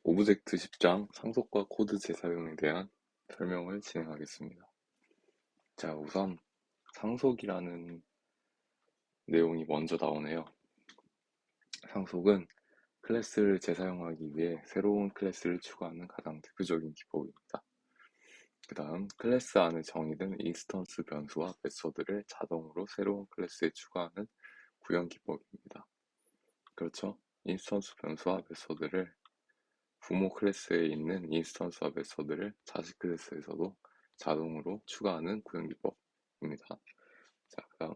오브젝트 10장 상속과 코드 재사용에 대한 설명을 진행하겠습니다. 자, 우선 상속이라는 내용이 먼저 나오네요. 상속은 클래스를 재사용하기 위해 새로운 클래스를 추가하는 가장 대표적인 기법입니다. 그 다음, 클래스 안에 정의된 인스턴스 변수와 메서드를 자동으로 새로운 클래스에 추가하는 구현 기법입니다. 그렇죠? 인스턴스 변수와 메서드를 부모 클래스에 있는 인스턴스와 메서드를 자식 클래스에서도 자동으로 추가하는 구현 기법입니다. 자, 그다음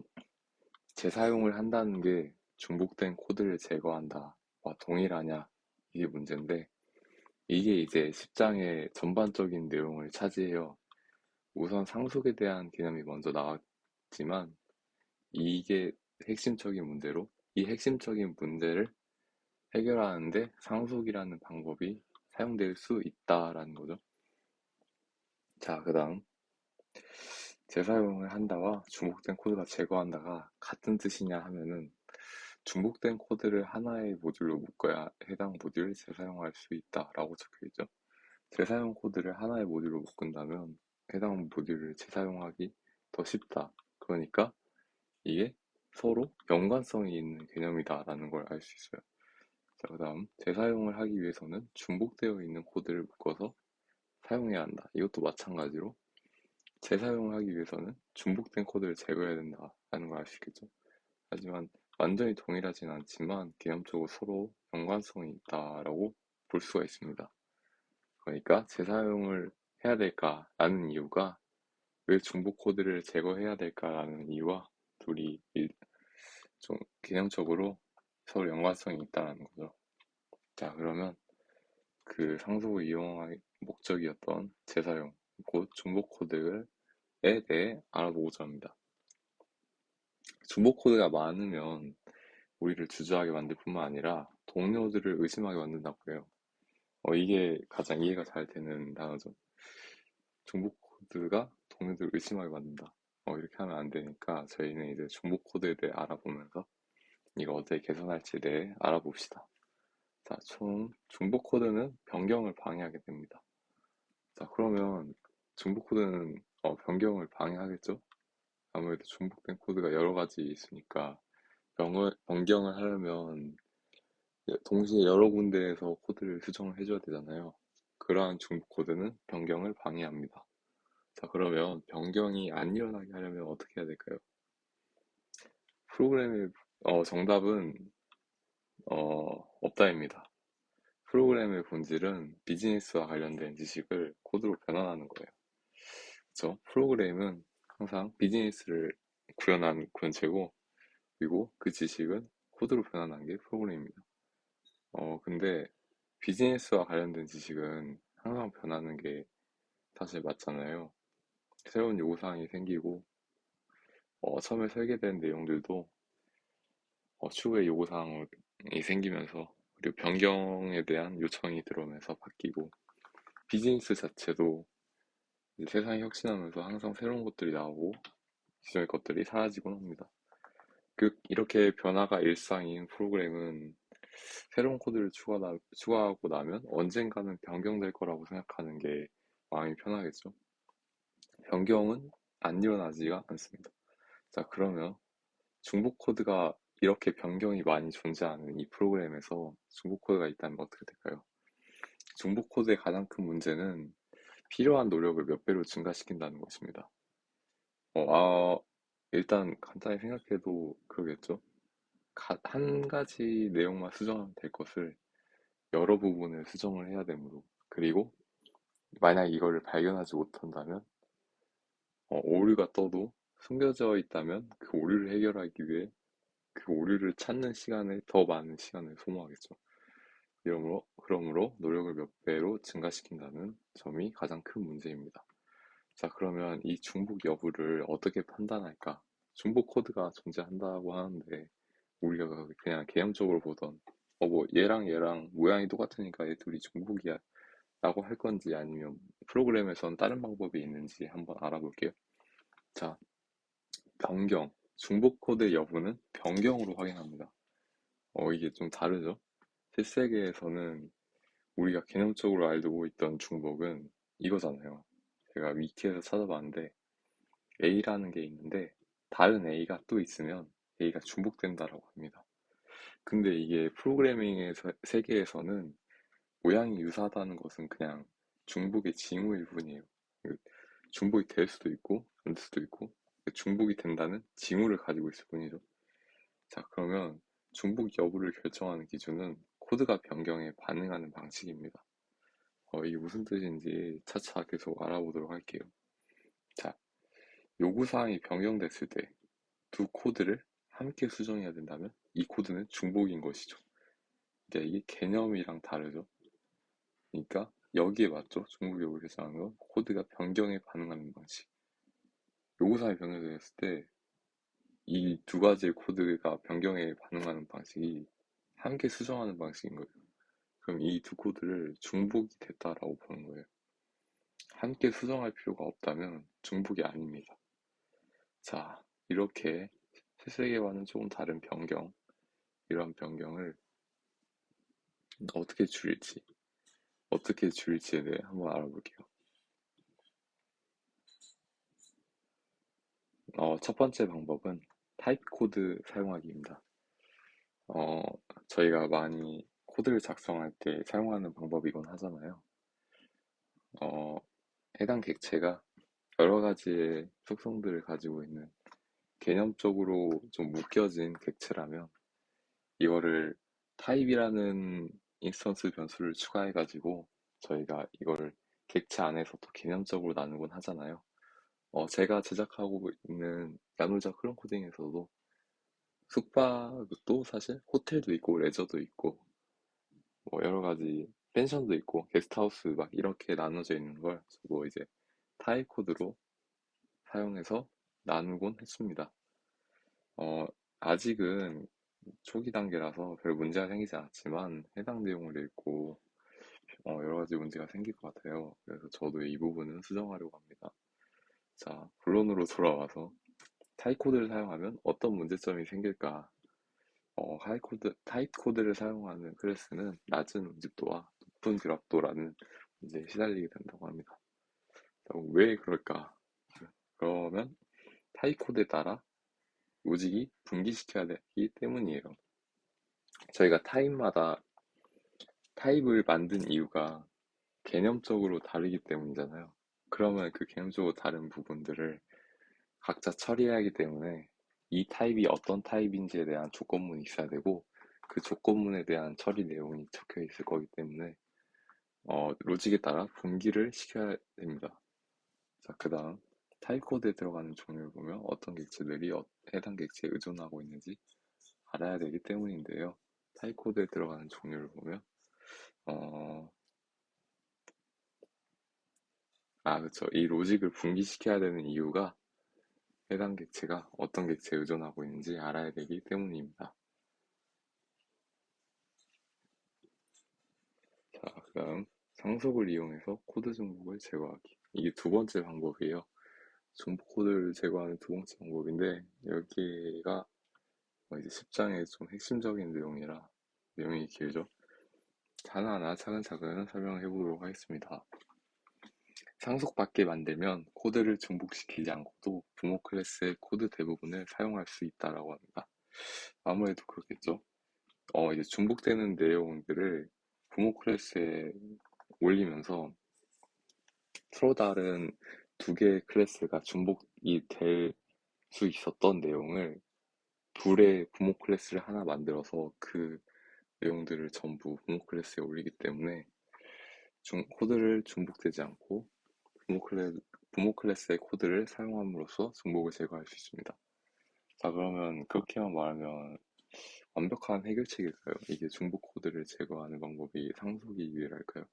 재사용을 한다는 게 중복된 코드를 제거한다와 동일하냐 이게 문제인데 이게 이제 10장의 전반적인 내용을 차지해요. 우선 상속에 대한 개념이 먼저 나왔지만 이게 핵심적인 문제로 이 핵심적인 문제를 해결하는데 상속이라는 방법이 사용될 수 있다라는 거죠. 자, 그 다음 재사용을 한다와 중복된 코드가 제거한다가 같은 뜻이냐 하면은 중복된 코드를 하나의 모듈로 묶어야 해당 모듈을 재사용할 수 있다라고 적혀있죠. 재사용 코드를 하나의 모듈로 묶은다면 해당 모듈을 재사용하기 더 쉽다. 그러니까 이게 서로 연관성이 있는 개념이다라는 걸 알 수 있어요. 자, 그 다음 재사용을 하기 위해서는 중복되어 있는 코드를 묶어서 사용해야 한다. 이것도 마찬가지로 재사용을 하기 위해서는 중복된 코드를 제거해야 된다라는 걸 알 수 있겠죠. 하지만 완전히 동일하진 않지만 개념적으로 서로 연관성이 있다라고 볼 수가 있습니다. 그러니까 재사용을 해야 될까라는 이유가 왜 중복 코드를 제거해야 될까라는 이유와 둘이 좀 개념적으로 서로 연관성이 있다는 거죠. 자, 그러면 그 상속을 이용할 목적이었던 재사용, 곧 중복 코드에 대해 알아보고자 합니다. 중복 코드가 많으면 우리를 주저하게 만들 뿐만 아니라 동료들을 의심하게 만든다고 해요. 이게 가장 이해가 잘 되는 단어죠. 중복 코드가 동료들을 의심하게 만든다. 이렇게 하면 안 되니까 저희는 이제 중복 코드에 대해 알아보면서 이거 어떻게 개선할지에 대해 알아봅시다. 자, 총 중복 코드는 변경을 방해하게 됩니다. 자, 그러면 중복 코드는 변경을 방해하겠죠? 아무래도 중복된 코드가 여러 가지 있으니까 변경을 하려면 동시에 여러 군데에서 코드를 수정을 해줘야 되잖아요. 그러한 중복 코드는 변경을 방해합니다. 자, 그러면 변경이 안 일어나게 하려면 어떻게 해야 될까요? 프로그램의 정답은 없다입니다. 프로그램의 본질은 비즈니스와 관련된 지식을 코드로 변환하는 거예요. 그렇죠? 프로그램은 항상 비즈니스를 구현한 구현체고 그리고 그 지식은 코드로 변환한 게 프로그램입니다. 근데 비즈니스와 관련된 지식은 항상 변하는 게 사실 맞잖아요. 새로운 요구사항이 생기고 처음에 설계된 내용들도 추후에 요구사항이 생기면서 그리고 변경에 대한 요청이 들어오면서 바뀌고 비즈니스 자체도 이제 세상이 혁신하면서 항상 새로운 것들이 나오고 기존의 것들이 사라지곤 합니다. 이렇게 변화가 일상인 프로그램은 새로운 코드를 추가하고 나면 언젠가는 변경될 거라고 생각하는 게 마음이 편하겠죠. 변경은 안 일어나지가 않습니다. 자, 그러면 중복 코드가 이렇게 변경이 많이 존재하는 이 프로그램에서 중복 코드가 있다면 어떻게 될까요? 중복 코드의 가장 큰 문제는 필요한 노력을 몇 배로 증가시킨다는 것입니다. 일단 간단히 생각해도 그러겠죠. 한 가지 내용만 수정하면 될 것을 여러 부분을 수정을 해야 되므로 그리고 만약 이거를 발견하지 못한다면 오류가 떠도 숨겨져 있다면 그 오류를 해결하기 위해 그 오류를 찾는 시간에 더 많은 시간을 소모하겠죠. 그러므로 노력을 몇 배로 증가시킨다는 점이 가장 큰 문제입니다. 자, 그러면 이 중복 여부를 어떻게 판단할까? 중복 코드가 존재한다고 하는데 우리가 그냥 개념적으로 보던 뭐 얘랑 모양이 똑같으니까 얘 둘이 중복이야 라고 할 건지 아니면 프로그램에선 다른 방법이 있는지 한번 알아볼게요. 자, 변경. 중복 코드 여부는 변경으로 확인합니다. 이게 좀 다르죠? 실세계에서는 우리가 개념적으로 알고 있던 중복은 이거잖아요. 제가 위키에서 찾아봤는데 A라는 게 있는데 다른 A가 또 있으면 A가 중복된다라고 합니다. 근데 이게 프로그래밍의 세계에서는 모양이 유사하다는 것은 그냥 중복의 징후일 뿐이에요. 그 중복이 될 수도 있고 안 될 수도 있고 중복이 된다는 징후를 가지고 있을 뿐이죠. 자, 그러면 중복 여부를 결정하는 기준은 코드가 변경에 반응하는 방식입니다. 이게 무슨 뜻인지 차차 계속 알아보도록 할게요. 자, 요구사항이 변경됐을 때 두 코드를 함께 수정해야 된다면 이 코드는 중복인 것이죠. 그러니까 이게 개념이랑 다르죠. 그러니까 여기에 맞죠? 중복 여부를 결정하는 건 코드가 변경에 반응하는 방식. 요구사항이 변경됐을 때 이 두 가지의 코드가 변경에 반응하는 방식이 함께 수정하는 방식인 거예요. 그럼 이 두 코드를 중복이 됐다라고 보는 거예요. 함께 수정할 필요가 없다면 중복이 아닙니다. 자, 이렇게 실세계와는 조금 다른 변경, 이런 변경을 어떻게 줄일지에 대해 한번 알아볼게요. 첫 번째 방법은 타입 코드 사용하기입니다. 어, 저희가 많이 코드를 작성할 때 사용하는 방법이곤 하잖아요. 어, 해당 객체가 여러 가지의 속성들을 가지고 있는 개념적으로 좀 묶여진 객체라면 이거를 타입이라는 인스턴스 변수를 추가해가지고 저희가 이걸 객체 안에서 또 개념적으로 나누곤 하잖아요. 제가 제작하고 있는 나누자 클론 코딩에서도 숙박도 사실 호텔도 있고 레저도 있고 뭐 여러 가지 펜션도 있고 게스트하우스 막 이렇게 나눠져 있는 걸 저도 이제 타입 코드로 사용해서 나누곤 했습니다. 어, 아직은 초기 단계라서 별 문제가 생기지 않았지만 해당 내용을 읽고 여러 가지 문제가 생길 것 같아요. 그래서 저도 이 부분은 수정하려고 합니다. 자, 본론으로 돌아와서 타입 코드를 사용하면 어떤 문제점이 생길까? 타입 코드를 사용하는 클래스는 낮은 응집도와 높은 드랍도라는 문제에 시달리게 된다고 합니다. 자, 왜 그럴까? 그러면 타입 코드에 따라 로직이 분기시켜야 되기 때문이에요. 저희가 타입마다 타입을 만든 이유가 개념적으로 다르기 때문이잖아요. 그러면 그 개념적으로 다른 부분들을 각자 처리해야 하기 때문에 이 타입이 어떤 타입인지에 대한 조건문이 있어야 되고 그 조건문에 대한 처리 내용이 적혀 있을 거기 때문에 로직에 따라 분기를 시켜야 됩니다. 자, 그 다음 타입 코드에 들어가는 종류를 보면 어떤 객체들이 해당 객체에 의존하고 있는지 알아야 되기 때문인데요. 타입 코드에 들어가는 종류를 보면 어, 그쵸. 이 로직을 분기시켜야 되는 이유가 해당 객체가 어떤 객체에 의존하고 있는지 알아야 되기 때문입니다. 자, 그 다음 상속을 이용해서 코드 중복을 제거하기. 이게 두 번째 방법이에요. 중복 코드를 제거하는 두 번째 방법인데 여기가 이제 10장의 좀 핵심적인 내용이라 내용이 길죠. 하나하나 차근차근 설명을 해보도록 하겠습니다. 상속받게 만들면 코드를 중복시키지 않고도 부모 클래스의 코드 대부분을 사용할 수 있다라고 합니다. 아무래도 그렇겠죠. 이제 중복되는 내용들을 부모 클래스에 올리면서 서로 다른 두 개의 클래스가 중복이 될 수 있었던 내용을 둘의 부모 클래스를 하나 만들어서 그 내용들을 전부 부모 클래스에 올리기 때문에 코드를 중복되지 않고 부모, 클래, 부모 클래스의 코드를 사용함으로써 중복을 제거할 수 있습니다. 자, 그러면 그렇게만 말하면 완벽한 해결책일까요? 이게 중복 코드를 제거하는 방법이 상속이 유일할까요?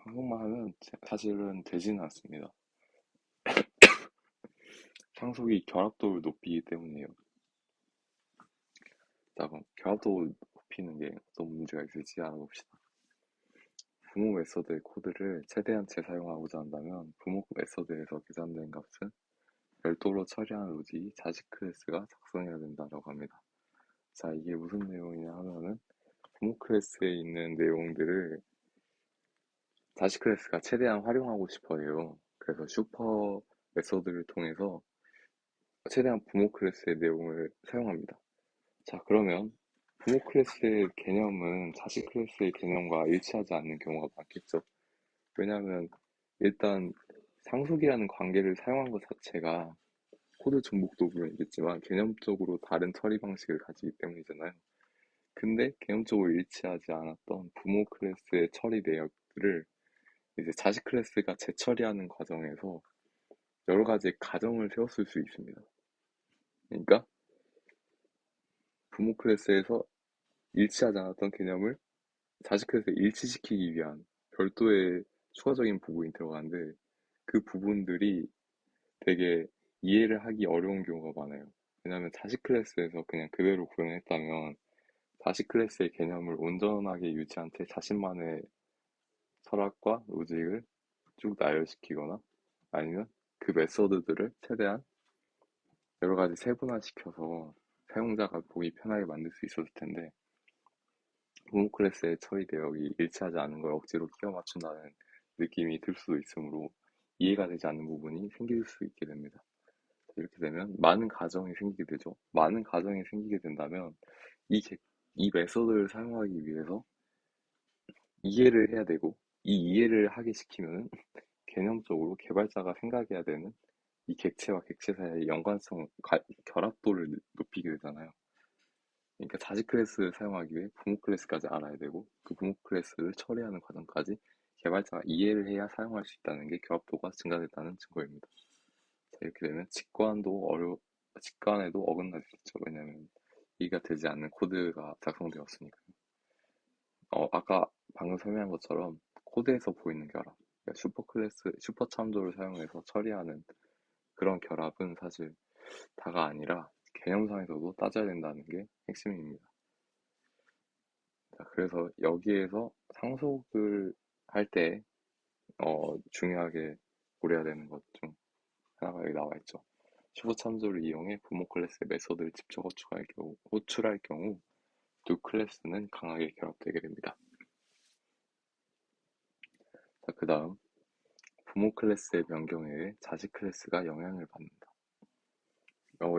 한국말 하면 사실은 되지는 않습니다. 상속이 결합도를 높이기 때문이에요. 자, 그럼 결합도를 높이는 게 어떤 문제가 있을지 알아봅시다. 부모 메서드의 코드를 최대한 재사용하고자 한다면 부모 메서드에서 계산된 값은 별도로 처리한 로직이 자식 클래스가 작성해야 된다고 합니다. 자, 이게 무슨 내용이냐 하면은 부모 클래스에 있는 내용들을 다시 클래스가 최대한 활용하고 싶어 해요. 그래서 슈퍼 메서드를 통해서 최대한 부모 클래스의 내용을 사용합니다. 자, 그러면 부모 클래스의 개념은 자식 클래스의 개념과 일치하지 않는 경우가 많겠죠. 왜냐하면 일단 상속이라는 관계를 사용한 것 자체가 코드 정복도 물론이겠지만 개념적으로 다른 처리 방식을 가지기 때문이잖아요. 근데 개념적으로 일치하지 않았던 부모 클래스의 처리 내역들을 이제 자식 클래스가 재처리하는 과정에서 여러 가지 가정을 세웠을 수 있습니다. 그러니까 부모 클래스에서 일치하지 않았던 개념을 자식 클래스에 일치시키기 위한 별도의 추가적인 부분이 들어가는데 그 부분들이 되게 이해를 하기 어려운 경우가 많아요. 왜냐하면 자식 클래스에서 그냥 그대로 구현했다면 자식 클래스의 개념을 온전하게 유지한 채 자신만의 철학과 로직을 쭉 나열시키거나 아니면 그 메서드들을 최대한 여러 가지 세분화시켜서 사용자가 보기 편하게 만들 수 있었을 텐데 부모 클래스의 처리 내역이 일치하지 않은 걸 억지로 끼워 맞춘다는 느낌이 들 수도 있으므로 이해가 되지 않는 부분이 생길 수 있게 됩니다. 이렇게 되면 많은 가정이 생기게 되죠. 많은 가정이 생기게 된다면 이, 이 메서드를 사용하기 위해서 이해를 해야 되고 이 이해를 하게 시키면 개념적으로 개발자가 생각해야 되는 이 객체와 객체 사이의 연관성, 결합도를 높이게 되잖아요. 그러니까 자식 클래스를 사용하기 위해 부모 클래스까지 알아야 되고 그 부모 클래스를 처리하는 과정까지 개발자가 이해를 해야 사용할 수 있다는 게 결합도가 증가됐다는 증거입니다. 자, 이렇게 되면 직관에도 어긋날 수 있죠. 왜냐하면 이해가 되지 않는 코드가 작성되었으니까요. 아까 방금 설명한 것처럼 코드에서 보이는 결합, 그러니까 슈퍼 참조를 사용해서 처리하는 그런 결합은 사실 다가 아니라 개념상에서도 따져야 된다는 게 핵심입니다. 자, 그래서 여기에서 상속을 할 때 중요하게 고려해야 되는 것 중 하나가 여기 나와 있죠. 슈퍼 참조를 이용해 부모 클래스의 메서드를 직접 호출할 경우 두 클래스는 강하게 결합되게 됩니다. 자, 그 다음 부모 클래스의 변경에 자식 클래스가 영향을 받는다.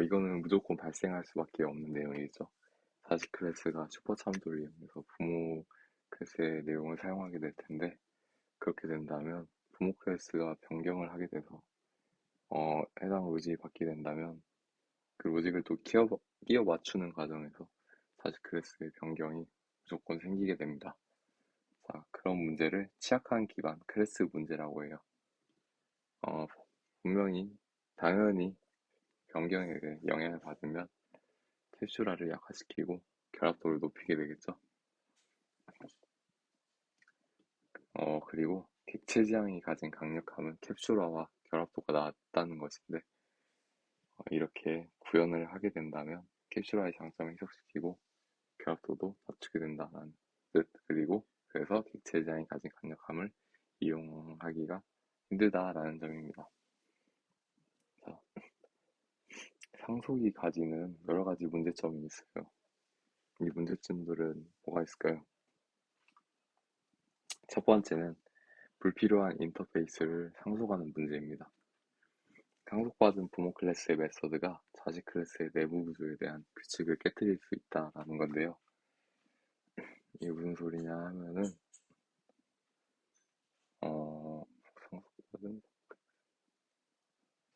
이거는 무조건 발생할 수밖에 없는 내용이죠. 자식 클래스가 슈퍼 참조를 이용해서 부모 클래스의 내용을 사용하게 될 텐데 그렇게 된다면 부모 클래스가 변경을 하게 돼서 해당 로직이 받게 된다면 그 로직을 또 끼워 맞추는 과정에서 자식 클래스의 변경이 무조건 생기게 됩니다. 자, 그런 문제를 취약한 기반 클래스 문제라고 해요. 어, 분명히 당연히 변경에 대해 영향을 받으면 캡슐화를 약화시키고 결합도를 높이게 되겠죠. 그리고 객체 지향이 가진 강력함은 캡슐화와 결합도가 낮다는 것인데 이렇게 구현을 하게 된다면 캡슐화의 장점을 희석시키고 결합도도 낮추게 된다는 뜻. 그리고 그래서 객체 지향이 가진 강력함을 이용하기가 힘들다라는 점입니다. 자, 상속이 가지는 여러 가지 문제점이 있어요. 이 문제점들은 뭐가 있을까요? 첫 번째는 불필요한 인터페이스를 상속하는 문제입니다. 상속받은 부모 클래스의 메서드가 자식 클래스의 내부 구조에 대한 규칙을 깨뜨릴 수 있다라는 건데요. 이게 무슨 소리냐 하면은 상속받은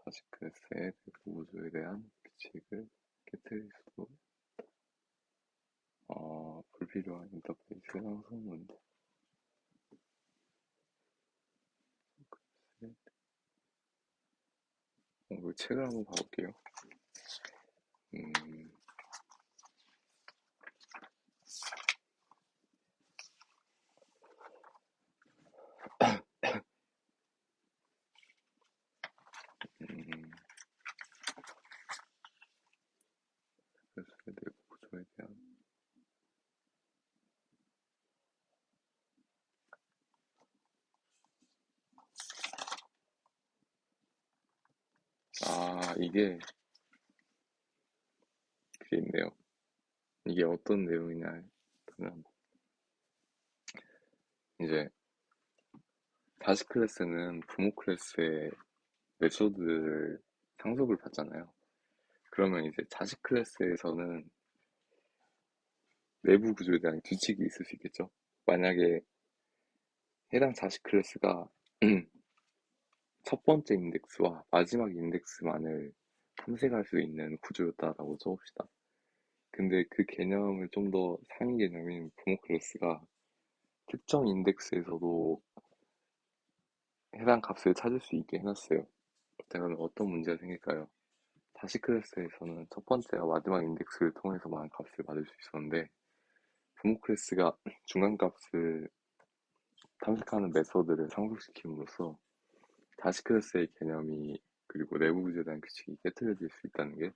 자식 클래스의 내부 구조에 대한 규칙을 깨뜨릴 수 불필요한 인터페이스 상속 문제. 이 책을 한번 봐볼게요. 음, 음, 클래스의 내부 구조에 대한 이게 그게 있네요. 이게 어떤 내용이냐 하면 이제 다시 클래스는 부모 클래스의 메소드를 상속을 받잖아요. 그러면 이제 자식 클래스에서는 내부 구조에 대한 규칙이 있을 수 있겠죠. 만약에 해당 자식 클래스가 첫 번째 인덱스와 마지막 인덱스만을 탐색할 수 있는 구조였다라고 써봅시다. 근데 그 개념을 좀 더 상위 개념인 부모 클래스가 특정 인덱스에서도 해당 값을 찾을 수 있게 해놨어요. 그러면 어떤 문제가 생길까요? 다시 클래스에서는 첫 번째와 마지막 인덱스를 통해서만 값을 받을 수 있었는데 부모 클래스가 중간 값을 탐색하는 메서드를 상속시킴으로써 다시 클래스의 개념이 그리고 내부 구조에 대한 규칙이 깨트려질 수 있다는 게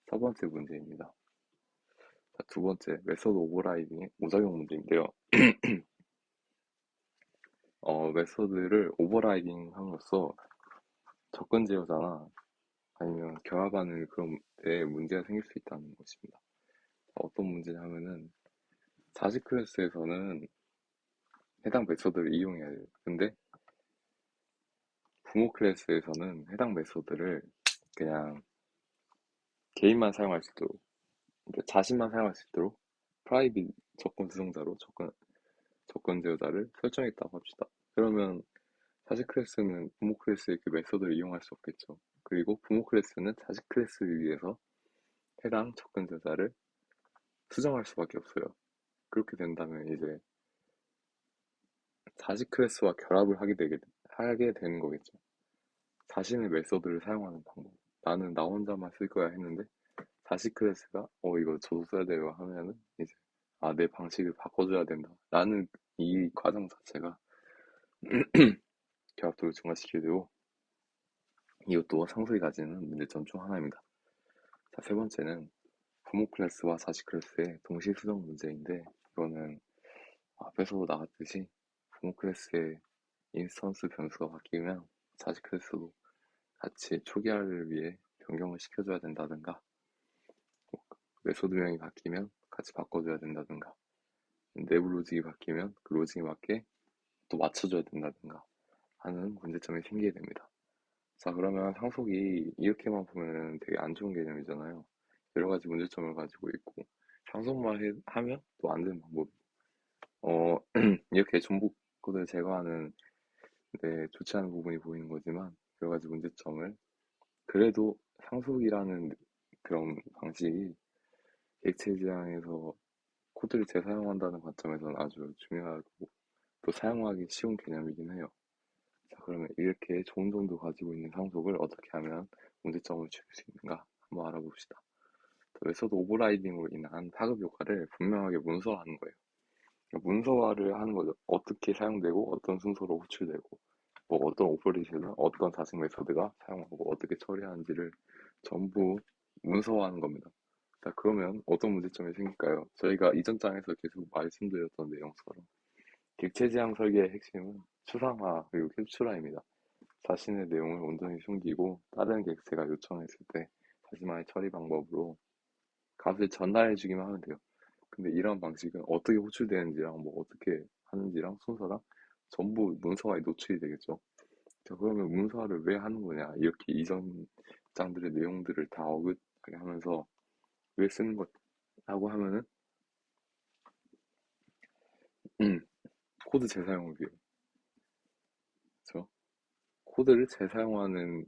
첫 번째 문제입니다. 자, 두 번째, 메서드 오버라이딩의 오작용 문제인데요. 메서드를 오버라이딩 함으로써 접근 제어자나 아니면 결합하는 그런 데 문제가 생길 수 있다는 것입니다. 어떤 문제냐면은 자식 클래스에서는 해당 메서드를 이용해야 돼요. 근데 부모 클래스에서는 해당 메서드를 그냥 개인만 사용할 수 있도록, 그러니까 자신만 사용할 수 있도록 프라이빗 접근 수정자로 접근 제어자를 설정했다고 합시다. 그러면 자식 클래스는 부모 클래스의 그 메서드를 이용할 수 없겠죠. 그리고 부모 클래스는 자식 클래스를 위해서 해당 접근 제어자를 수정할 수밖에 없어요. 그렇게 된다면 이제 자식 클래스와 결합을 하게 되는 거겠죠. 자신의 메서드를 사용하는 방법. 나는 나 혼자만 쓸 거야 했는데 자식 클래스가 이거 저도 써야 돼요 하면은 이제 내 방식을 바꿔줘야 된다. 라는 이 과정 자체가 결합도를 증가시키게 되고 이것도 상속이 가지는 문제점 중 하나입니다. 자, 세 번째는 부모 클래스와 자식 클래스의 동시 수정 문제인데 이거는 앞에서 나갔듯이 부모 클래스의 인스턴스 변수가 바뀌면 자식 클래스도 같이 초기화를 위해 변경을 시켜줘야 된다든가 메소드명이 바뀌면 같이 바꿔줘야 된다든가 내부 로직이 바뀌면 그 로직에 맞게 또 맞춰줘야 된다든가 하는 문제점이 생기게 됩니다. 자, 그러면 상속이 이렇게만 보면 되게 안 좋은 개념이잖아요. 여러 가지 문제점을 가지고 있고 상속만 하면 또 안 되는 방법. 이렇게 전부 코드를 제거하는 좋지 않은 부분이 보이는 거지만 여러 가지 문제점을 그래도 상속이라는 그런 방식이 객체 지향에서 코드를 재사용한다는 관점에서는 아주 중요하고 또 사용하기 쉬운 개념이긴 해요. 자, 그러면 이렇게 좋은 점도 가지고 있는 상속을 어떻게 하면 문제점을 줄일 수 있는가 한번 알아봅시다. 메서드 오버라이딩으로 인한 파급 효과를 분명하게 문서화하는 거예요. 그러니까 문서화를 하는 거죠. 어떻게 사용되고 어떤 순서로 호출되고 뭐 어떤 오퍼레이션을 어떤 자식 메서드가 사용하고 어떻게 처리하는지를 전부 문서화하는 겁니다. 자, 그러면 어떤 문제점이 생길까요? 저희가 이전 장에서 계속 말씀드렸던 내용처럼 객체지향 설계의 핵심은 추상화 그리고 캡처라입니다. 자신의 내용을 온전히 숨기고 다른 객체가 요청했을 때 자신만의 처리 방법으로 값을 전달해주기만 하면 돼요. 근데 이런 방식은 어떻게 호출되는지랑 뭐 어떻게 하는지랑 순서랑 전부 문서화에 노출이 되겠죠. 자, 그러면 문서화를 왜 하는 거냐? 이렇게 이전 장들의 내용들을 다 어긋하게 하면서 왜 쓰는 거라고 하면은 코드 재사용을 위해. 그렇죠? 코드를 재사용하는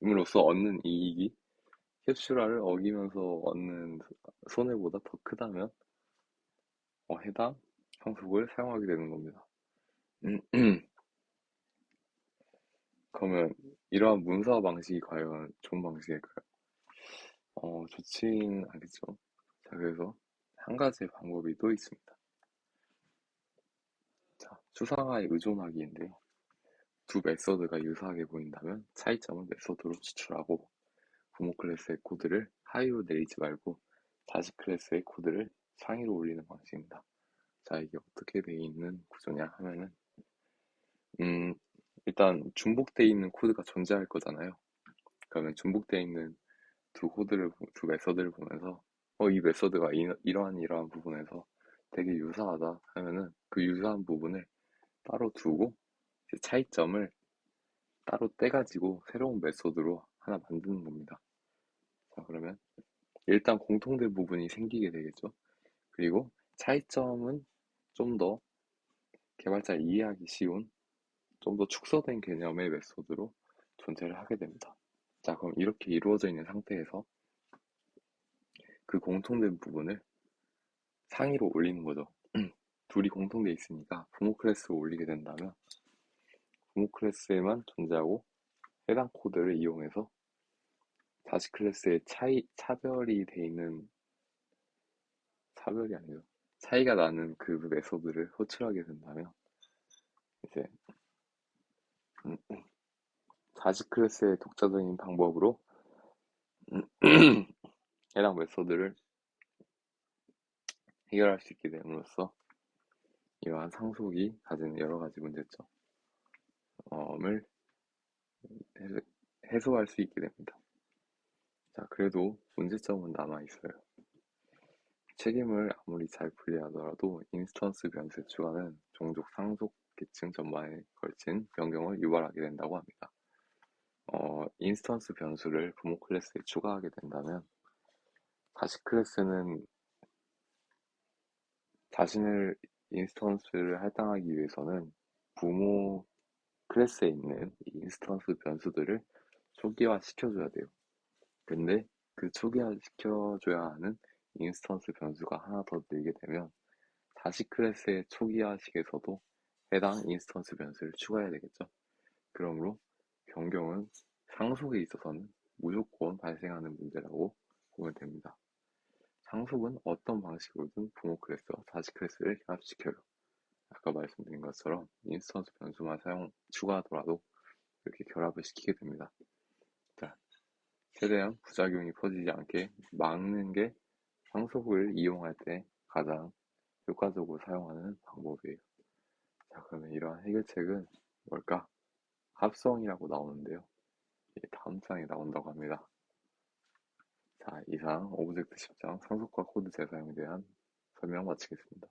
음으로써 얻는 이익이 캡슐화를 어기면서 얻는 손해보다 더 크다면 해당 상속을 사용하게 되는 겁니다. 그러면 이러한 문서 방식이 과연 좋은 방식일까요? 좋진 않겠죠. 자, 그래서 한 가지 방법이 또 있습니다. 자, 추상화의 의존하기인데요. 두 메서드가 유사하게 보인다면 차이점을 메서드로 추출하고 부모 클래스의 코드를 하위로 내리지 말고 자식 클래스의 코드를 상위로 올리는 방식입니다. 자, 이게 어떻게 되어 있는 구조냐 하면은 음, 일단 중복되어 있는 코드가 존재할 거잖아요. 그러면 중복되어 있는 두 메서드를 보면서 이 메서드가 이러한 부분에서 되게 유사하다 하면은 그 유사한 부분을 따로 두고 이제 차이점을 따로 떼가지고 새로운 메소드로 하나 만드는 겁니다. 자, 그러면 일단 공통된 부분이 생기게 되겠죠. 그리고 차이점은 좀 더 개발자 이해하기 쉬운, 좀 더 축소된 개념의 메소드로 존재를 하게 됩니다. 자, 그럼 이렇게 이루어져 있는 상태에서 그 공통된 부분을 상위로 올리는 거죠. 둘이 공통돼 있으니까 부모 클래스로 올리게 된다면 부모 클래스에만 존재하고 해당 코드를 이용해서 다시 클래스의 차별이 돼 있는, 차별이 아니죠. 차이가 나는 그 메소드를 호출하게 된다면 이제 다시 클래스의 독자적인 방법으로 해당 메소드를 해결할 수 있게 됨으로써 이러한 상속이 가지는 여러 가지 문제점을 해소할 수 있게 됩니다. 자, 그래도 문제점은 남아 있어요. 책임을 아무리 잘 분리하더라도 인스턴스 변수의 추가는 종족 상속 계층 전반에 걸친 변경을 유발하게 된다고 합니다. 인스턴스 변수를 부모 클래스에 추가하게 된다면 다시 클래스는 자신을 인스턴스를 할당하기 위해서는 부모 클래스에 있는 인스턴스 변수들을 초기화 시켜줘야 돼요. 근데 그 초기화 시켜줘야 하는 인스턴스 변수가 하나 더 늘게 되면 다시 클래스의 초기화식에서도 해당 인스턴스 변수를 추가해야 되겠죠. 그러므로 변경은 상속에 있어서는 무조건 발생하는 문제라고 보면 됩니다. 상속은 어떤 방식으로든 부모 클래스와 다시 클래스를 결합시켜요. 아까 말씀드린 것처럼 인스턴스 변수만 추가하더라도 이렇게 결합을 시키게 됩니다. 자, 최대한 부작용이 퍼지지 않게 막는 게 상속을 이용할 때 가장 효과적으로 사용하는 방법이에요. 자, 그러면 이러한 해결책은 뭘까? 합성이라고 나오는데요. 다음 장에 나온다고 합니다. 자, 이상 오브젝트 10장 상속과 코드 재사용에 대한 설명 마치겠습니다.